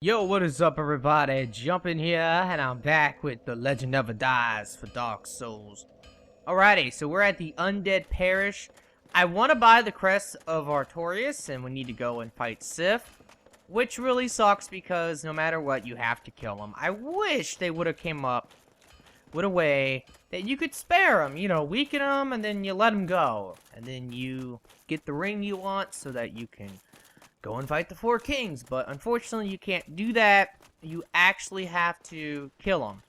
Yo, what is up, everybody? Jumping here, and I'm back with The Legend Never Dies for Dark Souls. Alrighty, so we're at the Undead Parish. I want to buy the Crest of Artorias, and we need to go and fight Sif, which really sucks because no matter what, you have to kill him. I wish they would have came up with a way that you could spare him, you know, weaken him, and then you let him go. And then you get the ring you want so that you can go and fight the Four Kings, but unfortunately you can't do that. You actually have to kill them.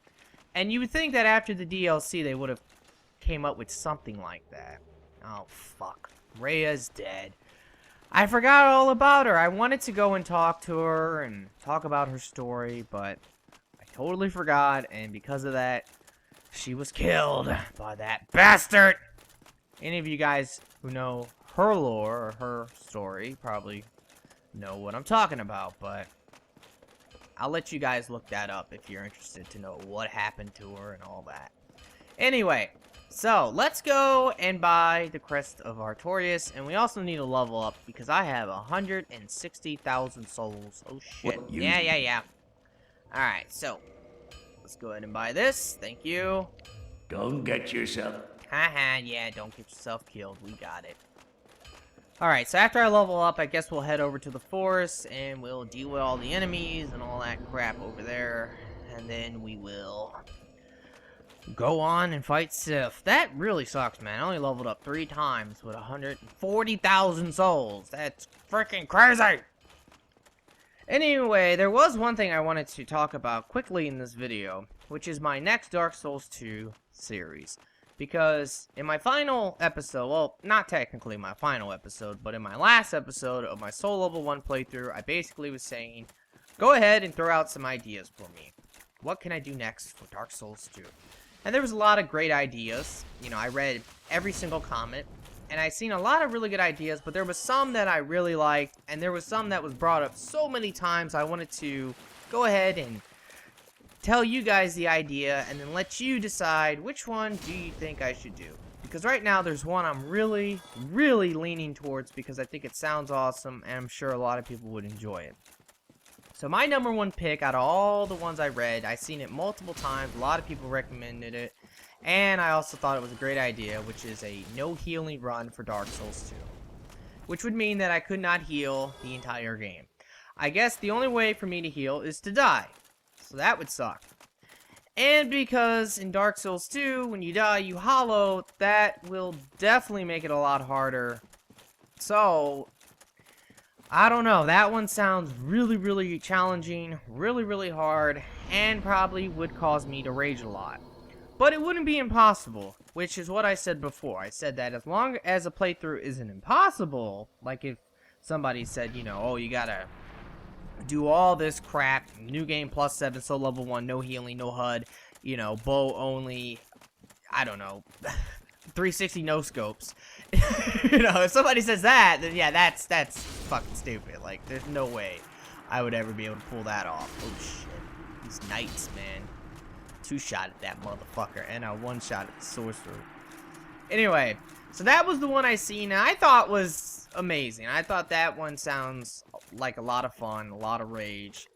And you would think that after the DLC they would have came up with something like that. Oh, fuck. Rhea's dead. I forgot all about her. I wanted to go and talk to her and talk about her story, but I totally forgot, and because of that, she was killed by that bastard! Any of you guys who know her lore or her story probably know what I'm talking about, but I'll let you guys look that up if you're interested to know what happened to her and all that. Anyway, so let's go and buy the Crest of Artorias, and we also need to level up because I have 160,000 souls. Oh shit. Yeah. Alright, so let's go ahead and buy this. Thank you. Don't get yourself. Haha, yeah, don't get yourself killed. We got it. Alright, so after I level up, I guess we'll head over to the forest, and we'll deal with all the enemies and all that crap over there, and then we will go on and fight Sif. That really sucks, man. I only leveled up 3 times with 140,000 souls. That's freaking crazy! Anyway, there was one thing I wanted to talk about quickly in this video, which is my next Dark Souls 2 series. Because in my final episode, well, not technically my final episode, but in my last episode of my Soul Level 1 playthrough, I basically was saying, go ahead and throw out some ideas for me. What can I do next for Dark Souls 2? And there was a lot of great ideas. You know, I read every single comment, and I seen a lot of really good ideas, but there was some that I really liked, and there was some that was brought up so many times I wanted to go ahead and tell you guys the idea, and then let you decide which one do you think I should do. Because right now, there's one I'm really leaning towards because I think it sounds awesome, and I'm sure a lot of people would enjoy it. So my number one pick out of all the ones I read, I've seen it multiple times, a lot of people recommended it, and I also thought it was a great idea, which is a no healing run for Dark Souls 2. Which would mean that I could not heal the entire game. I guess the only way for me to heal is to die. So that would suck. And because in Dark Souls 2, when you die, you hollow, that will definitely make it a lot harder. So, I don't know. That one sounds really challenging, really hard, and probably would cause me to rage a lot. But it wouldn't be impossible, which is what I said before. I said that as long as a playthrough isn't impossible, like if somebody said, you know, oh, you gotta do all this crap, new game plus 7, Soul Level 1, no healing, no HUD, you know, bow only, I don't know, 360 no scopes. You know, if somebody says that, then yeah, that's fucking stupid. Like, there's no way I would ever be able to pull that off. Oh shit, these knights, man. 2-shot at that motherfucker, and a 1-shot at the sorcerer. Anyway, so that was the one I seen, and I thought was amazing. I thought that one sounds like a lot of fun, a lot of rage,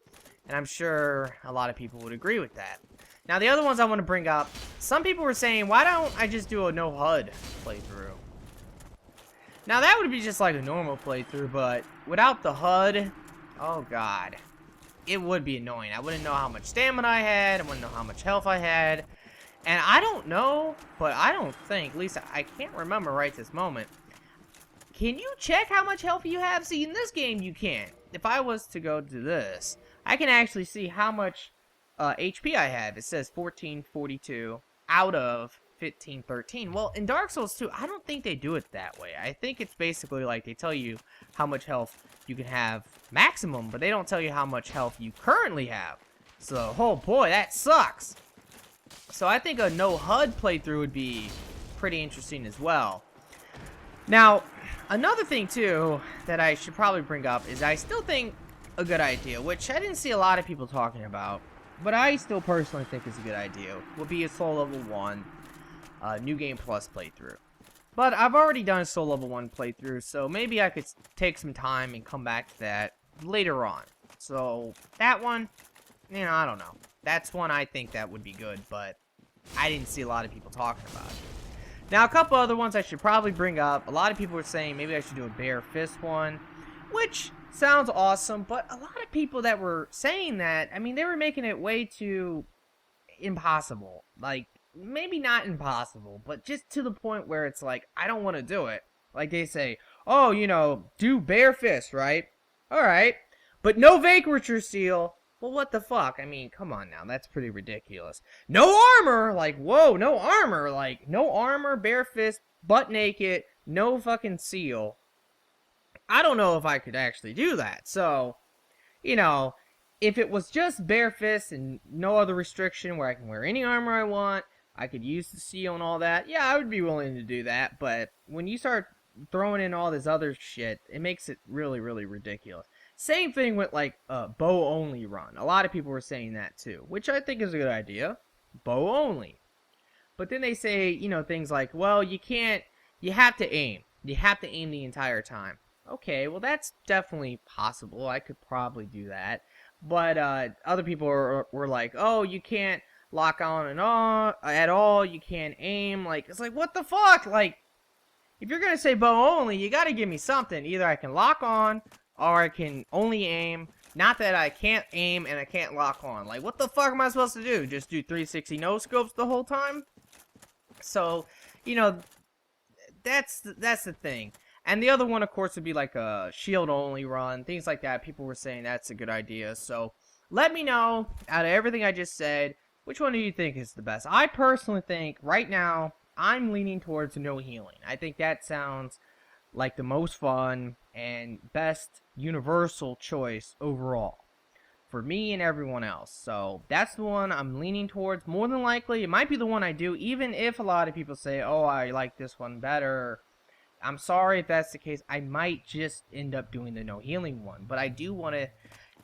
and I'm sure a lot of people would agree with that. Now, the other ones I want to bring up, some people were saying, why don't I just do a no HUD playthrough? Now, that would be just like a normal playthrough, but without the HUD, oh god, it would be annoying. I wouldn't know how much stamina I had, I wouldn't know how much health I had, and I don't know, but I don't think, at least I can't remember right this moment. Can you check how much health you have? See, in this game, you can't. If I was to go to this, I can actually see how much HP I have. It says 1442 out of 1513. Well, in Dark Souls 2, I don't think they do it that way. I think it's basically like they tell you how much health you can have maximum, but they don't tell you how much health you currently have. So, oh boy, that sucks. So I think a no HUD playthrough would be pretty interesting as well. Now, another thing too that I should probably bring up is I still think a good idea, which I didn't see a lot of people talking about, but I still personally think is a good idea, would be a Soul Level 1 New Game Plus playthrough. But I've already done a Soul Level 1 playthrough, so maybe I could take some time and come back to that later on. So, that one, you know, I don't know. That's one I think that would be good, but I didn't see a lot of people talking about it. Now, a couple other ones I should probably bring up. A lot of people were saying maybe I should do a bare fist one, which sounds awesome, but a lot of people that were saying that, I mean, they were making it way too impossible. Like, maybe not impossible, but just to the point where it's like, I don't want to do it. Like they say, oh, you know, do bare fist, right? Alright. But no Vaquature Seal. Well, what the fuck? I mean, come on now. That's pretty ridiculous. No armor! Like, whoa, no armor. Like, no armor, bare fist, butt naked, no fucking seal. I don't know if I could actually do that. So, you know, if it was just bare fist and no other restriction where I can wear any armor I want, I could use the seal and all that, yeah, I would be willing to do that. But when you start throwing in all this other shit, it makes it really, really ridiculous. Same thing with, like, bow only run. A lot of people were saying that too, which I think is a good idea. Bow only. But then they say, you know, things like, well, you have to aim. You have to aim the entire time. Okay, well, that's definitely possible. I could probably do that. But other people were like, oh, you can't lock on and on at all. You can't aim. Like, it's like, what the fuck? Like, if you're going to say bow only, you got to give me something. Either I can lock on or I can only aim. Not that I can't aim and I can't lock on. Like, what the fuck am I supposed to do? Just do 360 no-scopes the whole time? So, you know, that's the thing. And the other one, of course, would be like a shield-only run. Things like that. People were saying that's a good idea. So, let me know, out of everything I just said, which one do you think is the best? I personally think, right now, I'm leaning towards no healing. I think that sounds like the most fun and best universal choice overall for me and everyone else. So that's the one I'm leaning towards. More than likely, it might be the one I do, even if a lot of people say, oh, I like this one better. I'm sorry if that's the case. I might just end up doing the no healing one. But I do want to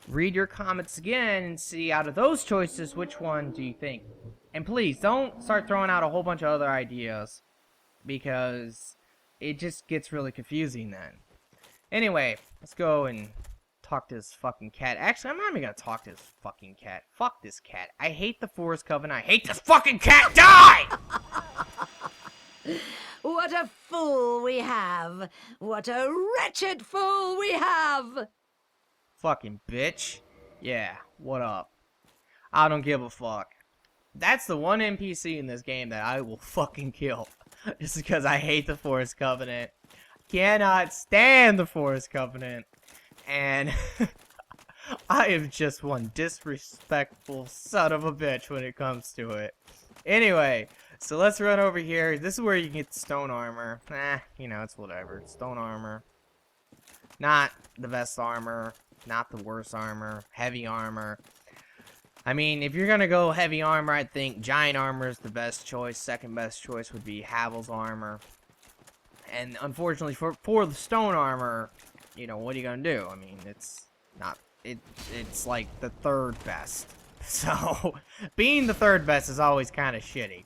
read your comments again and see, out of those choices, which one do you think? And please, don't start throwing out a whole bunch of other ideas, because it just gets really confusing then. Anyway, let's go and talk to this fucking cat. Actually, I'm not even gonna talk to this fucking cat. Fuck this cat. I hate the Forest Covenant. I hate this fucking cat. Die! What a fool we have! What a wretched fool we have! Fucking bitch. Yeah, what up? I don't give a fuck. That's the one NPC in this game that I will fucking kill. Just because I hate the Forest Covenant. Cannot stand the Forest Covenant. And I am just one disrespectful son of a bitch when it comes to it. Anyway, so let's run over here. This is where you can get the stone armor. You know, it's whatever. Stone armor. Not the best armor. Not the worst armor. Heavy armor. I mean, if you're gonna go heavy armor, I think giant armor is the best choice. Second best choice would be Havel's armor. And unfortunately for the stone armor, you know, what are you gonna do? I mean, it's not, it's like the third best. So, being the third best is always kind of shitty.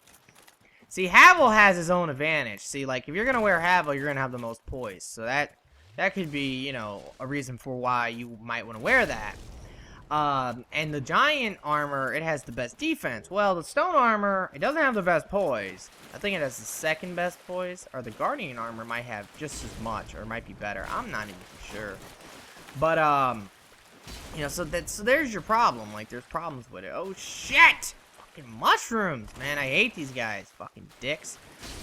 See, Havel has his own advantage. See, like, if you're gonna wear Havel, you're gonna have the most poise. So that could be, you know, a reason for why you might want to wear that. And the giant armor, it has the best defense. Well, the stone armor, it doesn't have the best poise. I think it has the second best poise. Or the guardian armor might have just as much, or it might be better. I'm not even sure. But, you know, so there's your problem. Like, there's problems with it. Oh, shit! Fucking mushrooms, man. I hate these guys. Fucking dicks.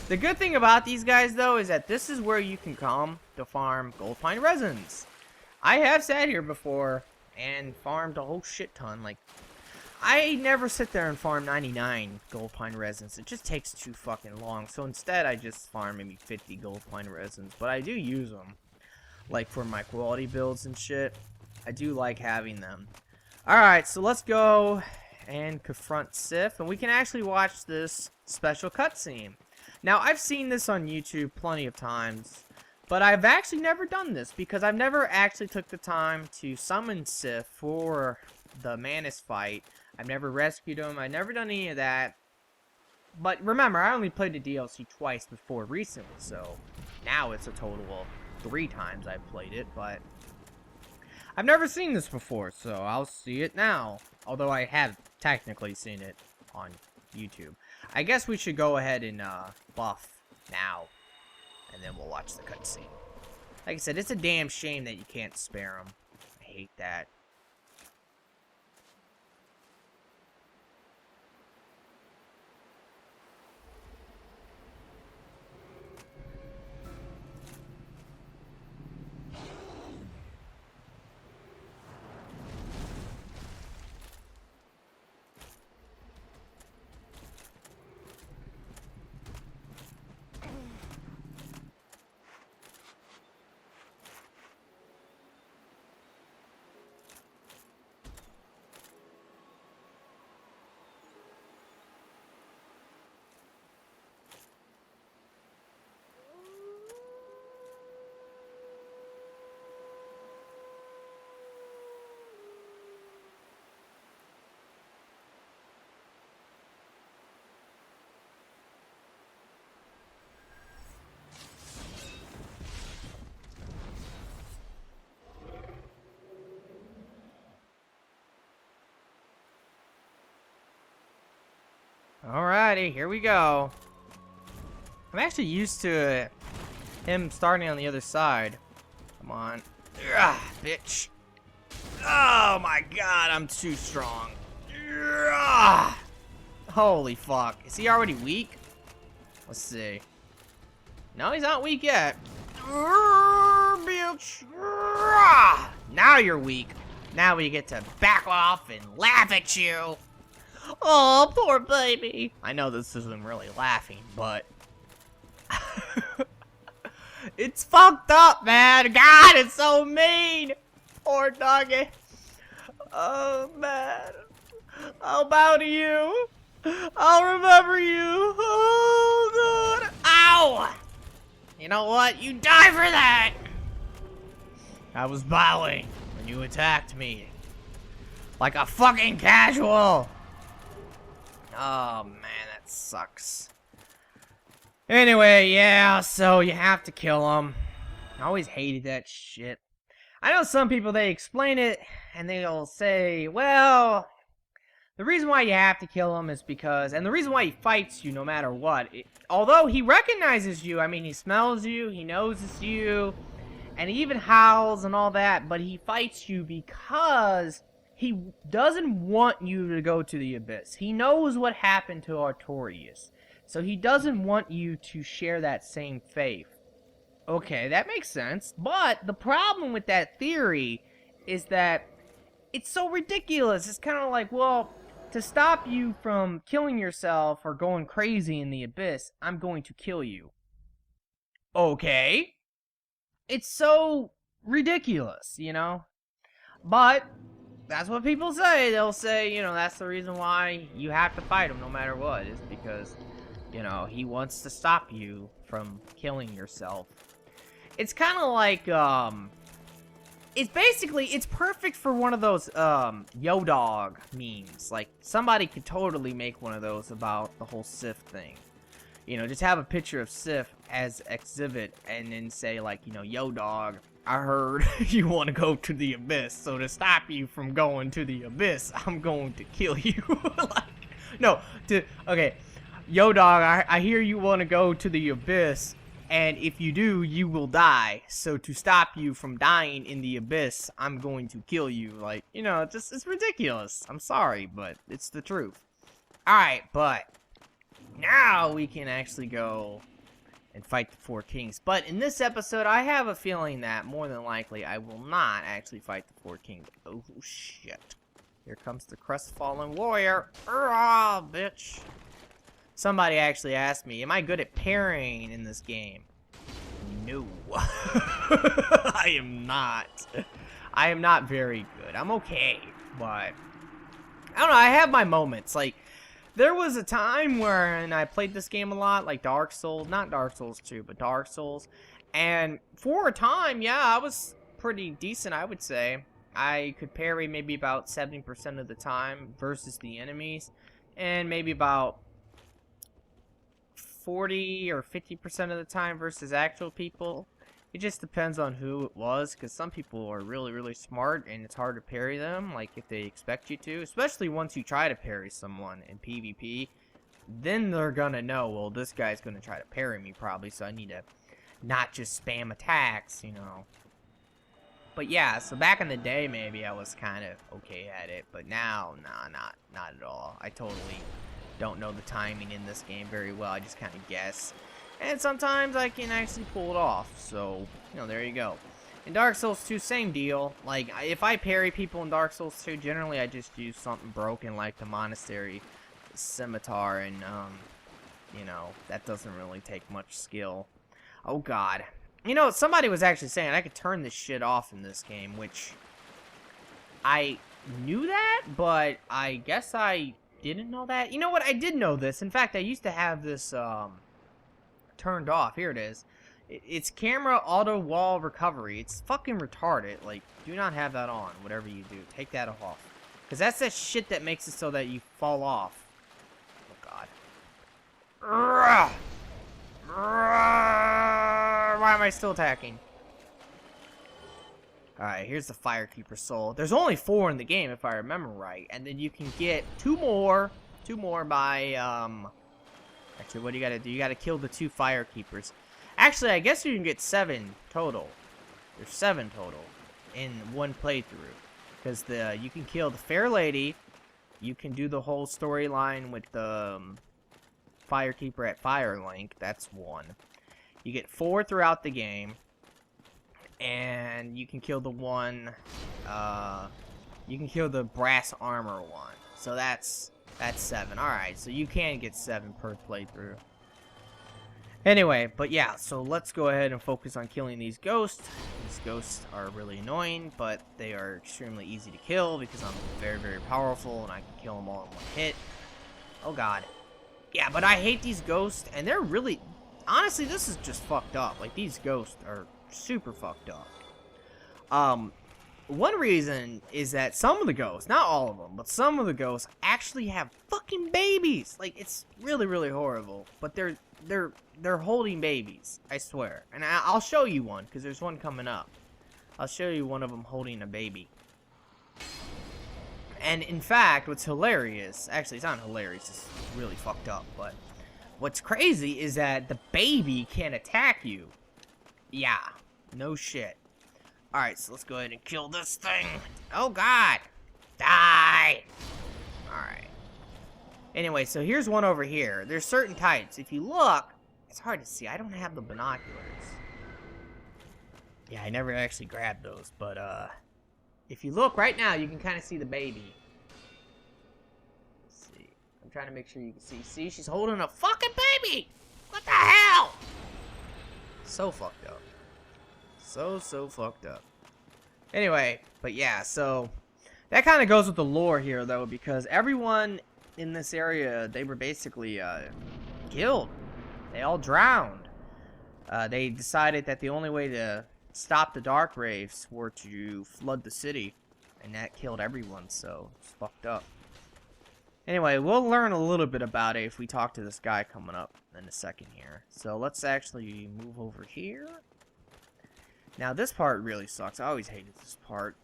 The good thing about these guys, though, is that this is where you can come to farm gold pine resins. I have sat here before and farmed a whole shit ton. Like, I never sit there and farm 99 gold pine resins. It just takes too fucking long. So instead, I just farm maybe 50 gold pine resins. But I do use them, like, for my quality builds and shit. I do like having them. Alright, so let's go and confront Sif. And we can actually watch this special cutscene. Now, I've seen this on YouTube plenty of times. But I've actually never done this, because I've never actually took the time to summon Sif for the Manus fight. I've never rescued him. I've never done any of that. But remember, I only played the DLC twice before recently, so now it's a total of 3 times I've played it. But I've never seen this before, so I'll see it now. Although I have technically seen it on YouTube. I guess we should go ahead and buff now. And then we'll watch the cutscene. Like I said, it's a damn shame that you can't spare them. I hate that. Alrighty, here we go. I'm actually used to him starting on the other side. Come on. Ugh, bitch. Oh my god, I'm too strong. Ugh. Holy fuck. Is he already weak? Let's see. No, he's not weak yet. Bitch. Now you're weak. Now we get to back off and laugh at you. Oh, poor baby. I know this isn't really laughing, but it's fucked up, man. God, it's so mean. Poor doggy. Oh, man. I'll bow to you. I'll remember you. Oh, God. Ow. You know what? You die for that. I was bowing when you attacked me. Like a fucking casual. Oh, man, that sucks. Anyway, yeah, so you have to kill him. I always hated that shit. I know some people, they explain it, and they'll say, well, the reason why you have to kill him is because, and the reason why he fights you no matter what, although he recognizes you, I mean, he smells you, he knows it's you, and he even howls and all that, but he fights you because he doesn't want you to go to the abyss. He knows what happened to Artorias. So he doesn't want you to share that same fate. Okay, that makes sense. But the problem with that theory is that it's so ridiculous. It's kind of like, well, to stop you from killing yourself or going crazy in the abyss, I'm going to kill you. Okay. It's so ridiculous, you know? But that's what people say. They'll say, you know, that's the reason why you have to fight him no matter what, is because, you know, he wants to stop you from killing yourself. It's kind of like, it's perfect for one of those, Yo Dog memes. Like, somebody could totally make one of those about the whole Sif thing. You know, just have a picture of Sif as exhibit and then say, like, you know, Yo Dog, I heard you want to go to the abyss, so to stop you from going to the abyss, I'm going to kill you. Okay, Yo Dog, I hear you want to go to the abyss, and if you do, you will die. So to stop you from dying in the abyss, I'm going to kill you. Like, you know, it's ridiculous. I'm sorry, but it's the truth. Alright, but now we can actually go and fight the Four Kings. But in this episode, I have a feeling that more than likely I will not actually fight the Four Kings. Oh, shit. Here comes the crestfallen warrior. Ah, bitch. Somebody actually asked me, am I good at parrying in this game? No. I am not. I am not very good. I'm okay, but I don't know, I have my moments. Like, there was a time when I played this game a lot, like Dark Souls, not Dark Souls 2, but Dark Souls, and for a time, yeah, I was pretty decent, I would say. I could parry maybe about 70% of the time versus the enemies, and maybe about 40 or 50% of the time versus actual people. It just depends on who it was, because some people are really, really smart, and it's hard to parry them, like if they expect you to. Especially once you try to parry someone in PvP, then they're gonna know, well, this guy's gonna try to parry me probably, so I need to not just spam attacks, you know. But yeah, so back in the day, maybe I was kind of okay at it, but now, nah, not at all. I totally don't know the timing in this game very well. I just kind of guess. And sometimes I can actually pull it off. So, you know, there you go. In Dark Souls 2, same deal. Like, if I parry people in Dark Souls 2, generally I just use something broken like the Monastery Scimitar. And, you know, that doesn't really take much skill. Oh, God. You know, somebody was actually saying I could turn this shit off in this game, which I knew that, but I guess I didn't know that. You know what? I did know this. In fact, I used to have this, turned off. Here it is. It's camera auto wall recovery. It's fucking retarded. Like, do not have that on. Whatever you do, take that off, because that's that shit that makes it so that you fall off. Oh God. Why am I still attacking? Alright, here's the Firekeeper soul. There's only 4 in the game if I remember right, and then you can get 2 more by actually, what do you gotta do? You gotta kill the 2 Firekeepers. Actually, I guess you can get 7 total. There's 7 total in one playthrough. Because you can kill the Fair Lady. You can do the whole storyline with the Firekeeper at Firelink. That's 1. You get 4 throughout the game. And you can kill the one, you can kill the brass armor one. So that's 7. Alright, so you can get 7 per playthrough. Anyway, but yeah, so let's go ahead and focus on killing these ghosts. These ghosts are really annoying, but they are extremely easy to kill because I'm very, very powerful and I can kill them all in one hit. Oh God. Yeah, but I hate these ghosts, and they're really... Honestly, this is just fucked up. Like, these ghosts are super fucked up. One reason is that some of the ghosts, not all of them, but some of the ghosts actually have fucking babies. Like, it's really, really horrible. But they're holding babies, I swear. And I'll show you one, because there's one coming up. I'll show you one of them holding a baby. And in fact, what's hilarious, actually it's not hilarious, it's really fucked up, but what's crazy is that the baby can attack you. Yeah, no shit. Alright, so let's go ahead and kill this thing. Oh God, die! Alright. Anyway, so here's one over here. There's certain types. If you look, it's hard to see. I don't have the binoculars. Yeah, I never actually grabbed those, but if you look right now, you can kind of see the baby. Let's see. I'm trying to make sure you can see. See, she's holding a fucking baby! What the hell? So fucked up. So fucked up. Anyway, but yeah, so that kind of goes with the lore here, though, because everyone in this area, they were basically killed. They all drowned. They decided that the only way to stop the Dark Wraiths were to flood the city, and that killed everyone, so it's fucked up. Anyway, we'll learn a little bit about it if we talk to this guy coming up in a second here. So let's actually move over here. Now this part really sucks. I always hated this part.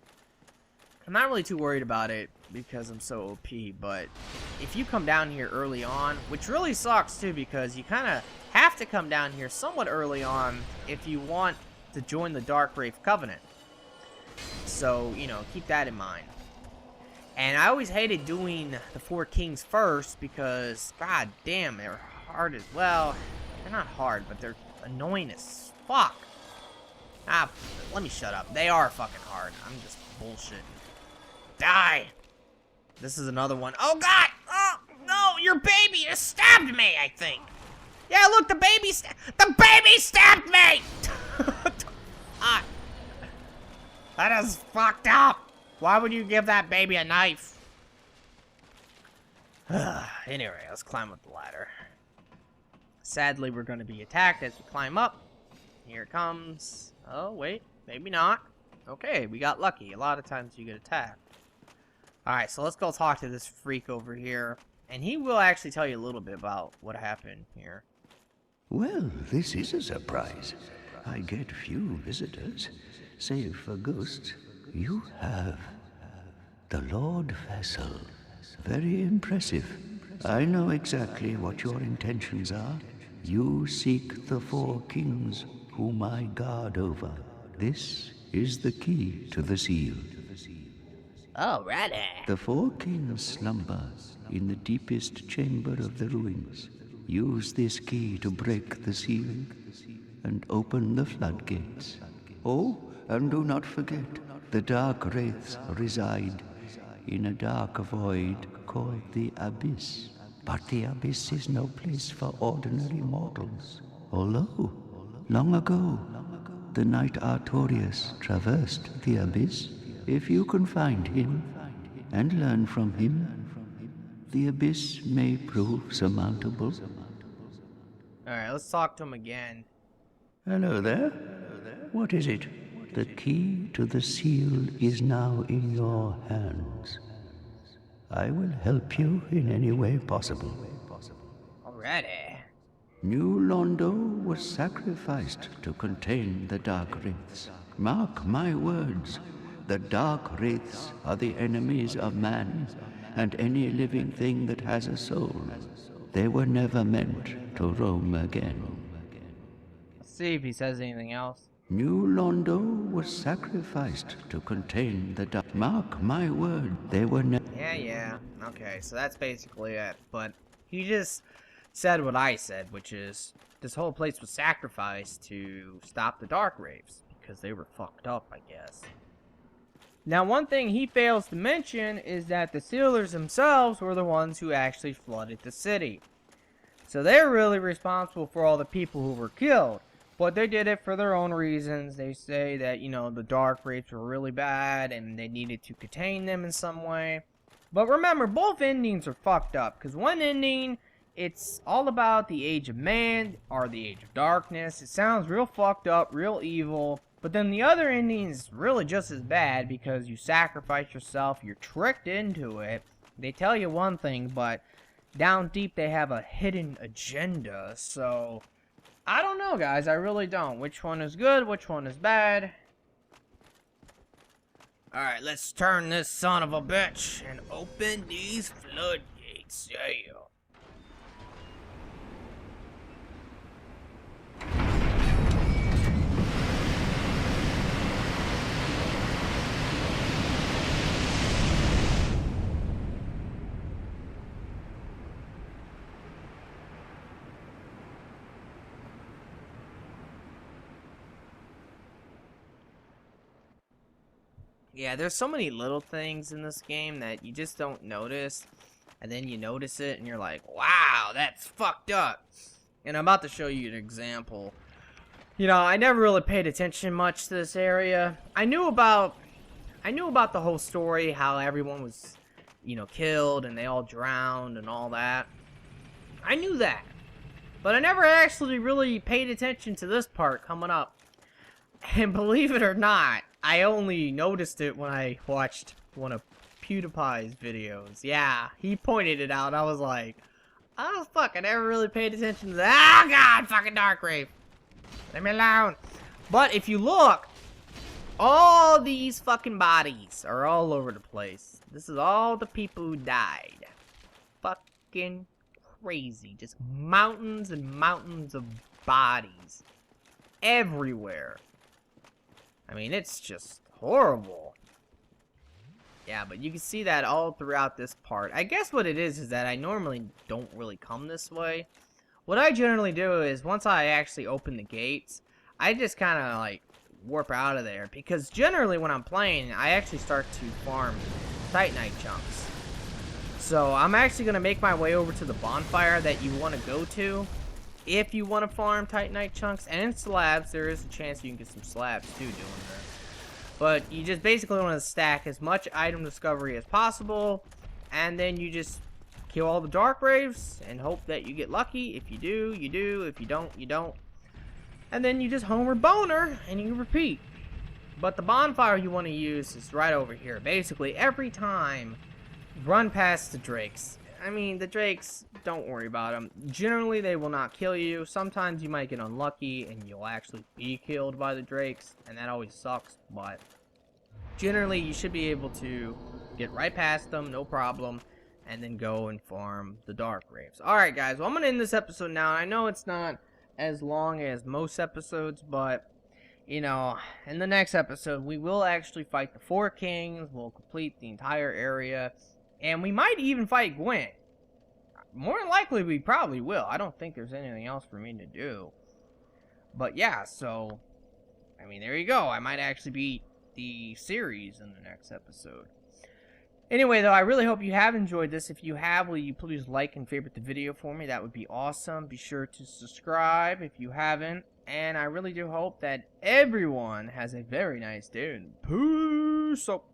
I'm not really too worried about it because I'm so OP, but if you come down here early on, which really sucks too because you kind of have to come down here somewhat early on if you want to join the Dark Wraith Covenant. So, you know, keep that in mind. And I always hated doing the 4 Kings first because, god damn, they're hard as well. They're not hard, but they're annoying as fuck. Ah, let me shut up. They are fucking hard. I'm just bullshitting. Die! This is another one. Oh god! Oh, no! Your baby just stabbed me, I think! Yeah, look, the baby stabbed me! Ah. That is fucked up! Why would you give that baby a knife? Anyway, let's climb up the ladder. Sadly, we're going to be attacked as we climb up. Here it comes. Oh, wait. Maybe not. Okay, we got lucky. A lot of times you get attacked. Alright, so let's go talk to this freak over here. And he will actually tell you a little bit about what happened here. Well, this is a surprise. I get few visitors, save for ghosts. You have the Lord Vessel. Very impressive. I know exactly what your intentions are. You seek the four kings whom I guard over. This is the key to the seal. Alrighty. The four kings slumber in the deepest chamber of the ruins. Use this key to break the seal and open the floodgates. Oh, and do not forget, the dark wraiths reside in a dark void called the Abyss. But the Abyss is no place for ordinary mortals. Although, long ago, the knight Artorias traversed the Abyss. If you can find him and learn from him, the Abyss may prove surmountable. Alright, let's talk to him again. Hello there. What is it? The key to the seal is now in your hands. I will help you in any way possible. Alrighty. New Londo was sacrificed to contain the Dark Wraiths. Mark my words, the Dark Wraiths are the enemies of man and any living thing that has a soul. They were never meant to roam again. Let's see if he says anything else. New Londo was sacrificed to contain the Dark. Mark my word, they were never. Yeah. Okay, so that's basically it. But he just said what I said, which is this whole place was sacrificed to stop the Dark Wraiths because they were fucked up, I guess. Now, one thing he fails to mention is that the Sealers themselves were the ones who actually flooded the city. So they're really responsible for all the people who were killed. But they did it for their own reasons. They say that, you know, the Dark Wraiths were really bad and they needed to contain them in some way. But remember, both endings are fucked up. Because one ending, it's all about the Age of Man or the Age of Darkness. It sounds real fucked up, real evil. But then the other ending is really just as bad because you sacrifice yourself, you're tricked into it. They tell you one thing, but down deep they have a hidden agenda. So I don't know, guys. I really don't. Which one is good? Which one is bad? Alright, let's turn this son of a bitch and open these floodgates. Yeah. Yeah, there's so many little things in this game that you just don't notice. And then you notice it and you're like, wow, that's fucked up. And I'm about to show you an example. You know, I never really paid attention much to this area. I knew about the whole story, how everyone was, you know, killed and they all drowned and all that. I knew that. But I never actually really paid attention to this part coming up. And believe it or not, I only noticed it when I watched one of PewDiePie's videos. Yeah, he pointed it out. I was like, oh fuck, I never really paid attention to that. Oh god, fucking Dark Wraith. Leave me alone. But if you look, all these fucking bodies are all over the place. This is all the people who died. Fucking crazy. Just mountains and mountains of bodies. Everywhere. I mean, it's just horrible. Yeah, but you can see that all throughout this part. I guess what it is that I normally don't really come this way. What I generally do is, once I actually open the gates, I just kind of, like, warp out of there. Because generally when I'm playing, I actually start to farm Titanite chunks. So I'm actually going to make my way over to the bonfire that you want to go to. If you want to farm Titanite chunks and slabs, there is a chance you can get some slabs too doing that. But you just basically want to stack as much item discovery as possible, and then you just kill all the Dark Wraiths and hope that you get lucky. If you do, you do. If you don't, you don't. And then you just Homer Boner and you repeat. But the bonfire you want to use is right over here. Basically, every time you run past the Drakes, I mean, the drakes, don't worry about them. Generally, they will not kill you. Sometimes you might get unlucky and you'll actually be killed by the drakes, and that always sucks, but generally, you should be able to get right past them, no problem, and then go and farm the dark graves. Alright, guys, well, I'm going to end this episode now. I know it's not as long as most episodes, but, you know, in the next episode, we will actually fight the 4 kings. We'll complete the entire area, and we might even fight Gwent. More than likely, we probably will. I don't think there's anything else for me to do. But, yeah, so, I mean, there you go. I might actually beat the series in the next episode. Anyway, though, I really hope you have enjoyed this. If you have, will you please like and favorite the video for me? That would be awesome. Be sure to subscribe if you haven't. And I really do hope that everyone has a very nice day. And peace out.